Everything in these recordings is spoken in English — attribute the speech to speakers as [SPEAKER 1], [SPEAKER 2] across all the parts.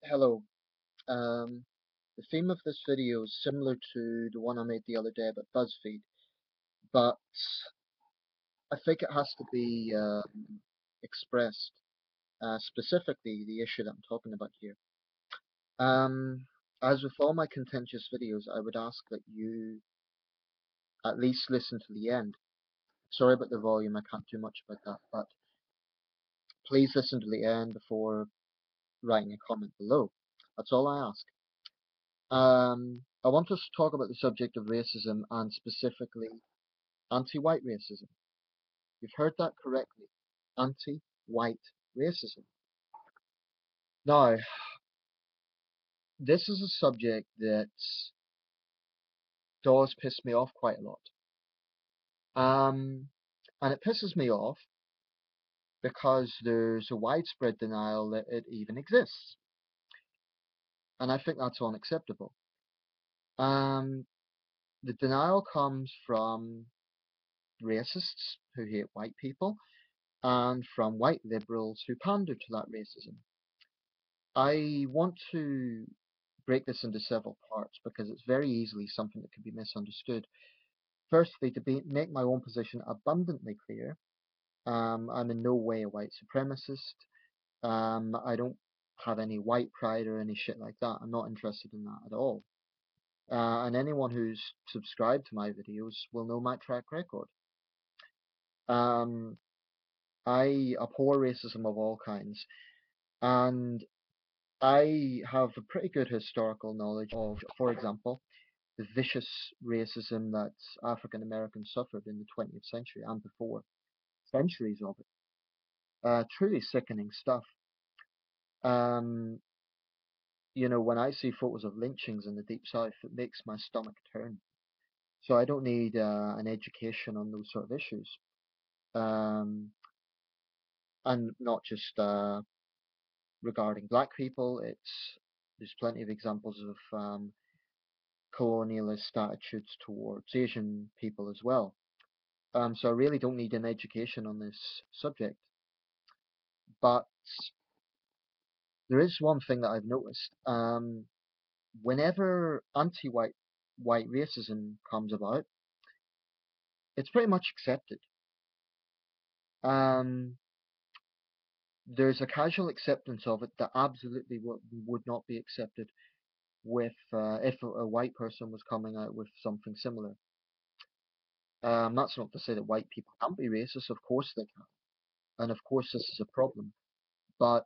[SPEAKER 1] Hello. Um, the theme of this video is similar to the one I made the other day about BuzzFeed, but I think it has to be expressed, specifically the issue that I'm talking about here. As with all my contentious videos, I would ask that you at least listen to the end. Sorry about the volume, I can't do much about that, but please listen to the end before writing a comment below. That's all I ask. I want us to talk about the subject of racism and specifically anti-white racism. You've heard that correctly. Anti-white racism. Now, this is a subject that does piss me off quite a lot. And it pisses me off because there's a widespread denial that it even exists. And I think that's unacceptable. Um, the denial comes from racists who hate white people and from white liberals who pander to that racism. I want to break this into several parts because it's very easily something that can be misunderstood. Firstly, to make my own position abundantly clear, I'm in no way a white supremacist. I don't have any white pride or any shit like that. I'm not interested in that at all. And anyone who's subscribed to my videos will know my track record. Um, I abhor racism of all kinds, and I have a pretty good historical knowledge of, for example, the vicious racism that African Americans suffered in the 20th century and before, centuries of it. Truly sickening stuff. Um, when I see photos of lynchings in the Deep South, it makes my stomach turn. So I don't need an education on those sort of issues. Um, and not just regarding black people. There's plenty of examples of colonialist attitudes towards Asian people as well. So I really don't need an education on this subject. But there is one thing that I've noticed. Whenever anti-white racism comes about, it's pretty much accepted. Um, there's a casual acceptance of it that absolutely would not be accepted with if a white person was coming out with something similar. That's not to say that white people can't be racist. Of course they can, and of course this is a problem. But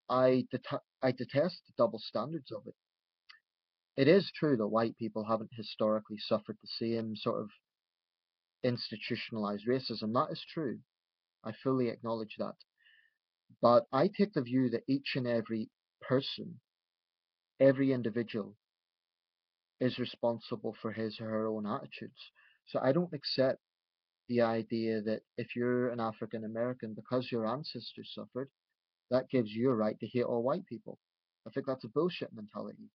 [SPEAKER 1] I detest the double standards of it. It is true that white people haven't historically suffered the same sort of institutionalized racism. That is true. I fully acknowledge that. But I take the view that each and every person, every individual, is responsible for his or her own attitudes. So I don't accept the idea that if you're an African American, because your ancestors suffered, that gives you a right to hate all white people. I think that's a bullshit mentality.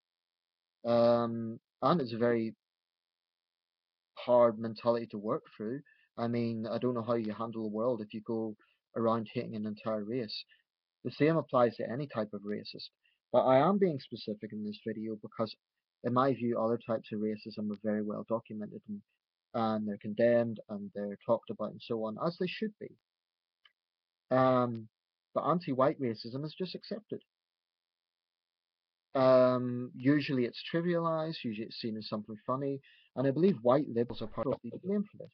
[SPEAKER 1] And it's a very hard mentality to work through. I mean, I don't know how you handle the world if you go around hating an entire race. The same applies to any type of racist. But I am being specific in this video because, in my view, other types of racism are very well documented and they're condemned and they're talked about and so on, as they should be. But anti-white racism is just accepted. Usually it's trivialized, usually it's seen as something funny, and I believe white liberals are partly to blame for this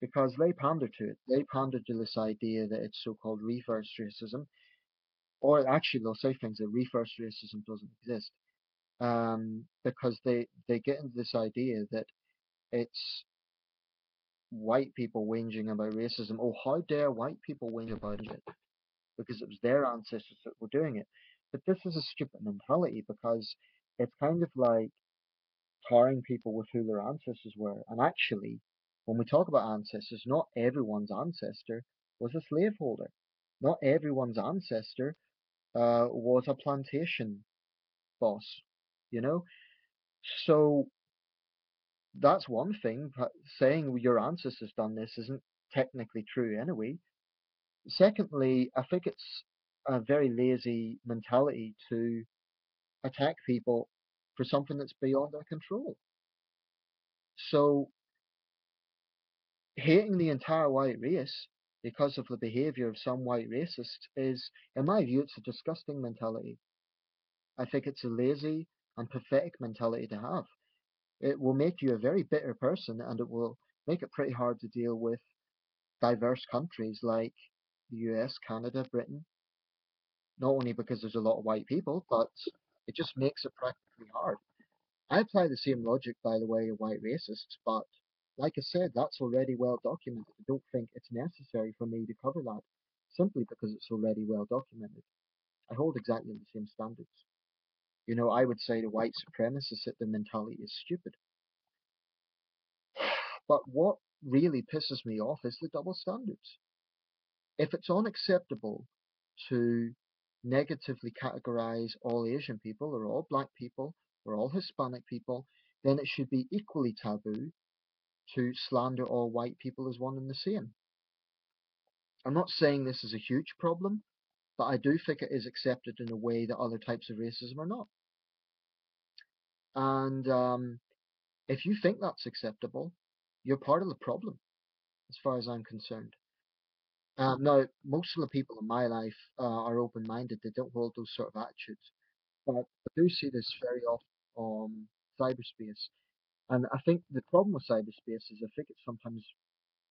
[SPEAKER 1] because they pander to it. They pander to this idea that it's so-called reverse racism, or actually they'll say things that reverse racism doesn't exist, because they get into this idea that it's white people whinging about racism. Oh, how dare white people whinge about it? Because it was their ancestors that were doing it. But this is a stupid mentality because it's kind of like tarring people with who their ancestors were. And actually, when we talk about ancestors, not everyone's ancestor was a slaveholder. Not everyone's ancestor was a plantation boss, you know? So that's one thing. But saying your ancestors done this isn't technically true anyway. Secondly, a very lazy mentality to attack people for something that's beyond their control. So hating the entire white race because of the behavior of some white racists is, in my view, it's a disgusting mentality. I think it's a lazy and pathetic mentality to have. It will make you a very bitter person, and it will make it pretty hard to deal with diverse countries like the US, Canada, Britain, not only because there's a lot of white people, but it just makes it practically hard. I apply the same logic, by the way, of white racists, but like I said, that's already well documented. I don't think it's necessary for me to cover that simply because it's already well documented. I hold exactly the same standards. You know, I would say the white supremacists that their mentality is stupid. But what really pisses me off is the double standards. If it's unacceptable to negatively categorize all Asian people or all black people or all Hispanic people, then it should be equally taboo to slander all white people as one and the same. I'm not saying this is a huge problem, but I do think it is accepted in a way that other types of racism are not. And if you think that's acceptable, you're part of the problem, as far as I'm concerned. Now, most of the people in my life are open-minded. They don't hold those sort of attitudes. But I do see this very often on cyberspace. And I think the problem with cyberspace is I think it's sometimes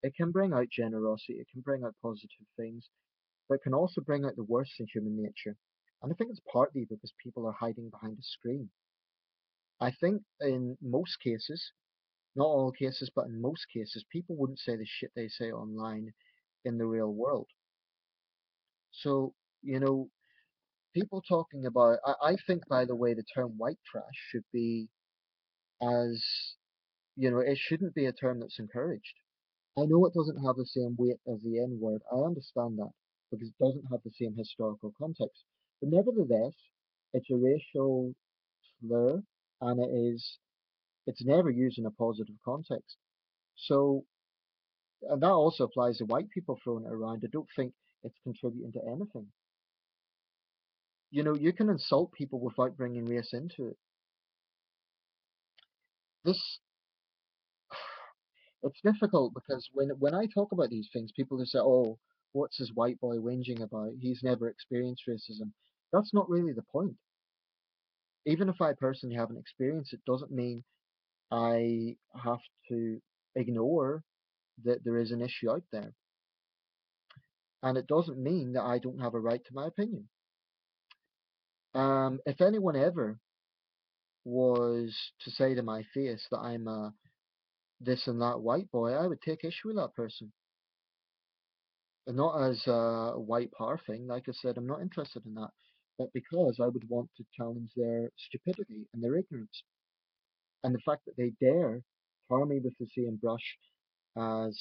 [SPEAKER 1] it can bring out generosity, it can bring out positive things, but it can also bring out the worst in human nature. And I think it's partly because people are hiding behind a screen. I think in most cases, not all cases, but in most cases, people wouldn't say the shit they say online in the real world. So, you know, people talking about, I think, by the way, the term white trash should be as, you know, it shouldn't be a term that's encouraged. I know it doesn't have the same weight as the N word. I understand that because it doesn't have the same historical context. But nevertheless, it's a racial slur and it's never used in a positive context. So, and that also applies to white people throwing it around. I don't think it's contributing to anything. You know, you can insult people without bringing race into it. This It's difficult because when I talk about these things, people just say, "Oh, what's this white boy whinging about? He's never experienced racism." That's not really the point. Even if I personally haven't experienced it, doesn't mean I have to ignore that there is an issue out there, and it doesn't mean that I don't have a right to my opinion. If anyone ever was to say to my face that I'm a this and that white boy, I would take issue with that person. And not as a white power thing. Like I said, I'm not interested in that. But because I would want to challenge their stupidity and their ignorance. And the fact that they dare tar me with the same brush as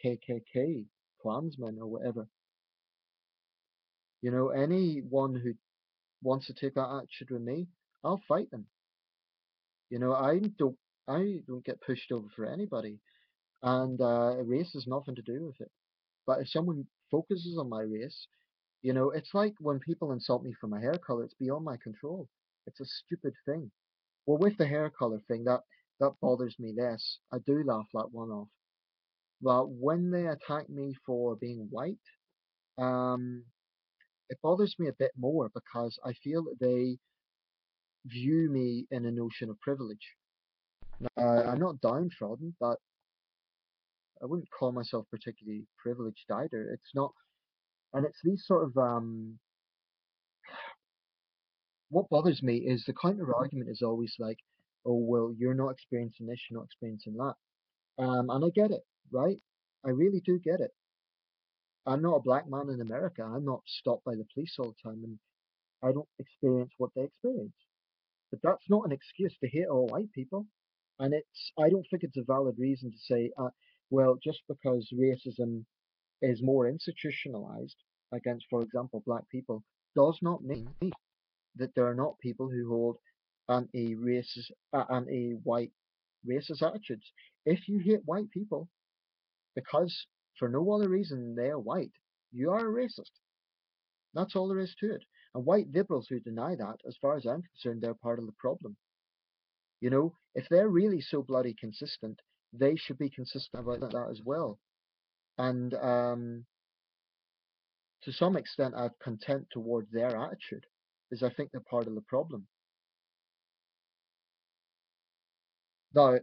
[SPEAKER 1] KKK, Klansmen, or whatever. You know, anyone who wants to take that attitude with me, I'll fight them. You know, I don't get pushed over for anybody. And race has nothing to do with it. But if someone focuses on my race, you know, it's like when people insult me for my hair color, it's beyond my control. It's a stupid thing. Well, with the hair color thing, that bothers me less. I do laugh that one off. But when they attack me for being white, um, it bothers me a bit more because I feel that they view me in a notion of privilege. Now, I'm not downtrodden, but I wouldn't call myself particularly privileged either. It's not, and it's these sort of what bothers me is the counter argument is always like, oh, well, you're not experiencing this, you're not experiencing that. And I get it, right? I really do get it. I'm not a black man in America. I'm not stopped by the police all the time, and I don't experience what they experience. But that's not an excuse to hate all white people. And I don't think it's a valid reason to say, well, just because racism is more institutionalized against, for example, black people, does not mean that there are not people who hold anti-racist, anti-white racist attitudes. If you hate white people because for no other reason they are white, you are a racist. That's all there is to it. And white liberals who deny that, as far as I'm concerned, they're part of the problem. You know, if they're really so bloody consistent, they should be consistent about that as well. And to some extent, I have contempt towards their attitude, because I think they're part of the problem. Now,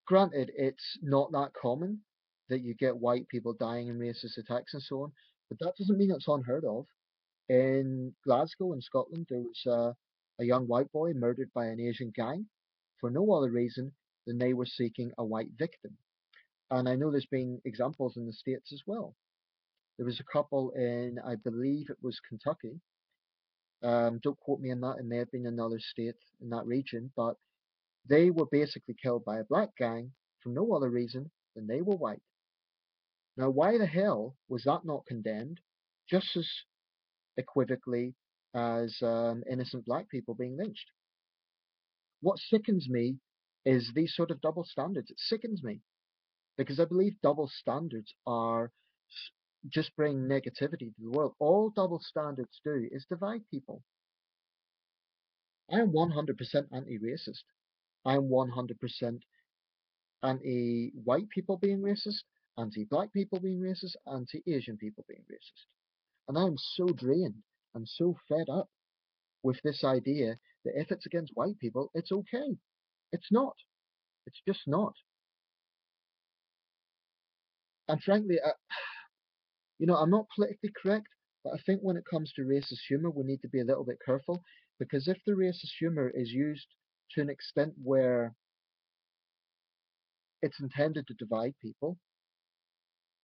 [SPEAKER 1] granted, it's not that common that you get white people dying in racist attacks and so on, but that doesn't mean it's unheard of. In Glasgow, in Scotland, there was a young white boy murdered by an Asian gang for no other reason than they were seeking a white victim. And I know there's been examples in the States as well. There was a couple in, I believe it was Kentucky. Don't quote me on that, it may have been another state in that region, but they were basically killed by a black gang for no other reason than they were white. Now, why the hell was that not condemned just as equivocally as innocent black people being lynched? What sickens me is these sort of double standards. It sickens me because I believe double standards are just bring negativity to the world. All double standards do is divide people. I am 100% anti-racist. I am 100% anti-white people being racist, anti-black people being racist, anti-Asian people being racist. And I'm so drained, I'm so fed up with this idea that if it's against white people, it's okay. It's not. It's just not. And frankly, I'm not politically correct, but I think when it comes to racist humor, we need to be a little bit careful because if the racist humor is used to an extent where it's intended to divide people,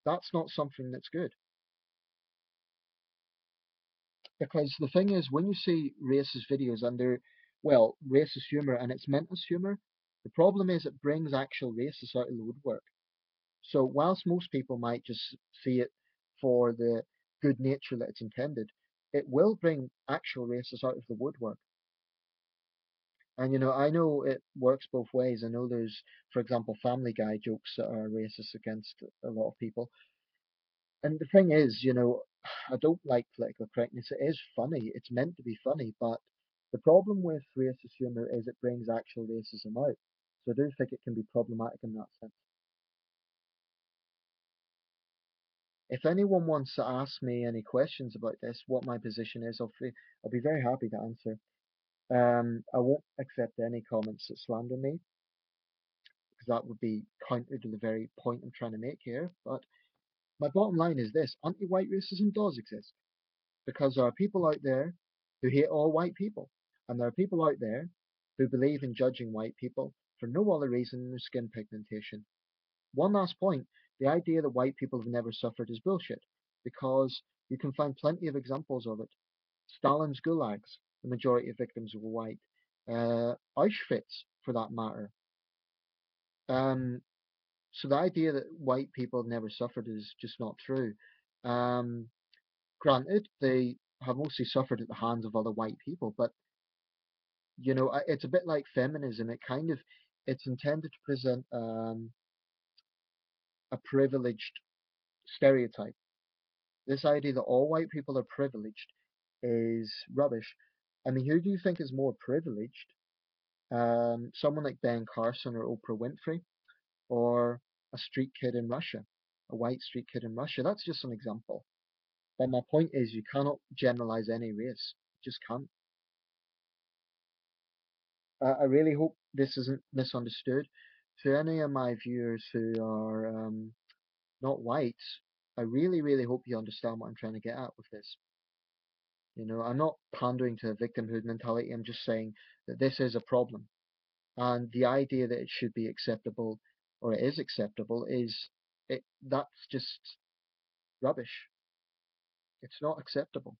[SPEAKER 1] that's not something that's good. Because the thing is, when you see racist videos and well, racist humor and it's meant as humor, the problem is it brings actual racists out of the woodwork. So whilst most people might just see it for the good nature that it's intended, it will bring actual racists out of the woodwork. And I know it works both ways. I know there's, for example, Family Guy jokes that are racist against a lot of people. And the thing is, I don't like political correctness. It is funny. It's meant to be funny, but the problem with racist humor is it brings actual racism out. So I do think it can be problematic in that sense. If anyone wants to ask me any questions about this, what my position is, I'll be very happy to answer. I won't accept any comments that slander me, because that would be counter to the very point I'm trying to make here. But my bottom line is this: anti-white racism does exist, because there are people out there who hate all white people, and there are people out there who believe in judging white people for no other reason than their skin pigmentation. One last point: the idea that white people have never suffered is bullshit, because you can find plenty of examples of it. Stalin's gulags, the majority of victims were white. Auschwitz, for that matter. Um, so the idea that white people have never suffered is just not true. Um, Granted, they have mostly suffered at the hands of other white people, but it's a bit like feminism. It's intended to present a privileged stereotype. This idea that all white people are privileged is rubbish. I mean, who do you think is more privileged? Someone like Ben Carson or Oprah Winfrey, or a street kid in Russia, a white street kid in Russia? That's just an example. But my point is, you cannot generalize any race. You just can't. I really hope this isn't misunderstood. To any of my viewers who are not white, I really, really hope you understand what I'm trying to get at with this. I'm not pandering to a victimhood mentality. I'm just saying that this is a problem. And the idea that it should be acceptable or it is acceptable that's just rubbish. It's not acceptable.